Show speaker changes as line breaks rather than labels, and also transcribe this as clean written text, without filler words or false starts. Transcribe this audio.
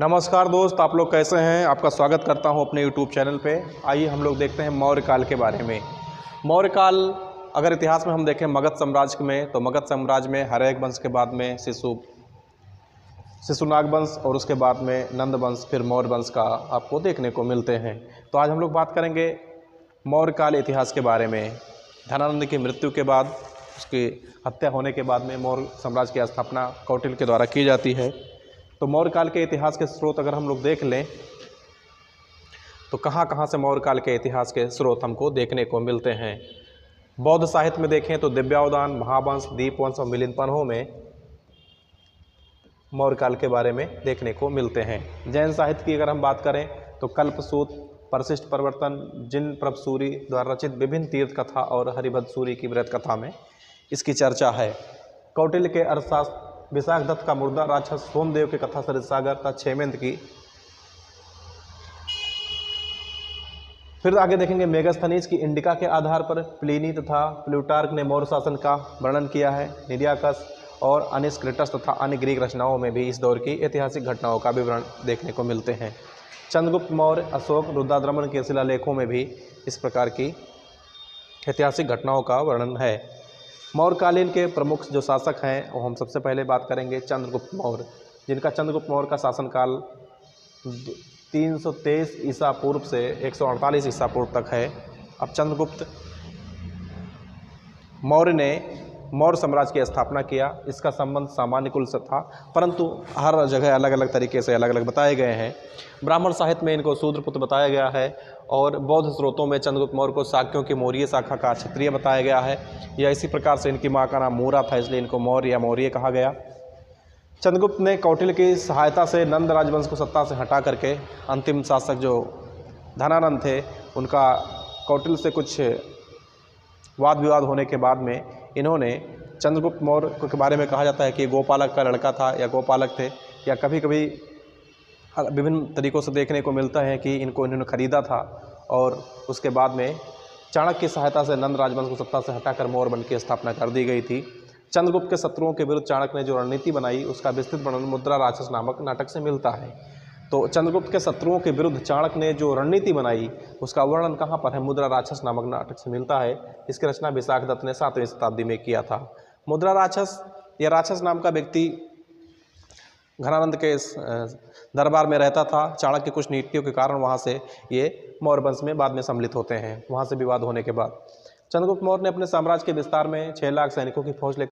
नमस्कार दोस्त, आप लोग कैसे हैं। आपका स्वागत करता हूं अपने YouTube चैनल पे। आइए हम लोग देखते हैं मौर्य काल के बारे में। मौर्य काल अगर इतिहास में हम देखें मगध साम्राज्य में, तो मगध साम्राज्य में हर्यक वंश के बाद में शिशुनाग वंश और उसके बाद में नंद वंश, फिर मौर्य वंश का आपको देखने को मिलते हैं। तो आज हम लोग बात करेंगे मौर्य काल इतिहास के बारे में। धनानंद की मृत्यु के बाद, उसकी हत्या होने के बाद में मौर्य साम्राज्य की स्थापना कौटिल्य के द्वारा की जाती है। तो मौर्य काल के इतिहास के स्रोत अगर हम लोग देख लें तो कहाँ कहाँ से मौर्य काल के इतिहास के स्रोत हमको देखने को मिलते हैं। बौद्ध साहित्य में देखें तो दिव्यावदान, महावंश, दीपवंश और मिलिंदपन्हों में मौर्य काल के बारे में देखने को मिलते हैं। जैन साहित्य की अगर हम बात करें तो कल्पसूत्र, परिशिष्ट प्रवर्तन, जिन प्रभसूरी द्वारा रचित विभिन्न तीर्थ कथा और हरिभद्र सूरी की वृत्त कथा में इसकी चर्चा है। कौटिल्य के अर्थशास्त्र, विशाखदत्त का मुर्दा राक्षस, सोमदेव की कथा सरितसागर तथा क्षेमेंद्र की। फिर आगे देखेंगे मेगास्थनीज की इंडिका के आधार पर प्लिनी तथा प्लूटार्क ने मौर्य शासन का वर्णन किया है। निरियाकस और अनिस्क्रिटस तथा अन्य ग्रीक रचनाओं में भी इस दौर की ऐतिहासिक घटनाओं का विवरण देखने को मिलते हैं। चंद्रगुप्त मौर्य, अशोक, रुद्राद्रमन के शिलालेखों में भी इस प्रकार की ऐतिहासिक घटनाओं का वर्णन है। मौर्यकालीन के प्रमुख जो शासक हैं वो हम सबसे पहले बात करेंगे चंद्रगुप्त मौर्य, जिनका चंद्रगुप्त मौर्य का शासनकाल 323 ईसा पूर्व से 148 ईसा पूर्व तक है। अब चंद्रगुप्त मौर्य ने मौर्य साम्राज्य की स्थापना किया। इसका संबंध सामान्य कुल से था, परंतु हर जगह अलग अलग तरीके से अलग अलग बताए गए हैं। ब्राह्मण साहित्य में इनको शूद्रपुत्र बताया गया है और बौद्ध स्रोतों में चंद्रगुप्त मौर्य को शाक्यों की मौर्य शाखा का क्षत्रिय बताया गया है। या इसी प्रकार से इनकी माँ का नाम मूरा था, इसलिए इनको मौर्य या मौर्य कहा गया। चंद्रगुप्त ने कौटिल्य की सहायता से नंद राजवंश को सत्ता से हटा करके अंतिम शासक जो धनानंद थे उनका कौटिल्य से कुछ वाद विवाद होने के बाद में इन्होंने चंद्रगुप्त मौर्य के बारे में कहा जाता है कि गोपालक का लड़का था या गोपालक थे, या कभी कभी विभिन्न तरीक़ों से देखने को मिलता है कि इन्होंने खरीदा था और उसके बाद में चाणक्य की सहायता से नंद राजवंश को सत्ता से हटाकर मौर्य वंश की स्थापना कर दी गई थी। चंद्रगुप्त के शत्रुओं के विरुद्ध चाणक्य ने जो रणनीति बनाई उसका विस्तृत वर्णन मुद्रा राक्षस नामक नाटक से मिलता है। तो चंद्रगुप्त के शत्रुओं के विरुद्ध चाणक्य ने जो रणनीति बनाई उसका वर्णन कहाँ पर है? मुद्रा राक्षस नामक नाटक से मिलता है। इसकी रचना विशाखदत्त ने 7वीं शताब्दी में किया था। मुद्रा राक्षस या राक्षस नाम का व्यक्ति घनानंद के दरबार में रहता था। चाणक्य की कुछ नीतियों के कारण वहाँ से ये मौर्य वंश में बाद में सम्मिलित होते हैं। वहाँ से विवाद होने के बाद चंद्रगुप्त मौर्य ने अपने साम्राज्य के विस्तार में 6 लाख सैनिकों की फौज लेकर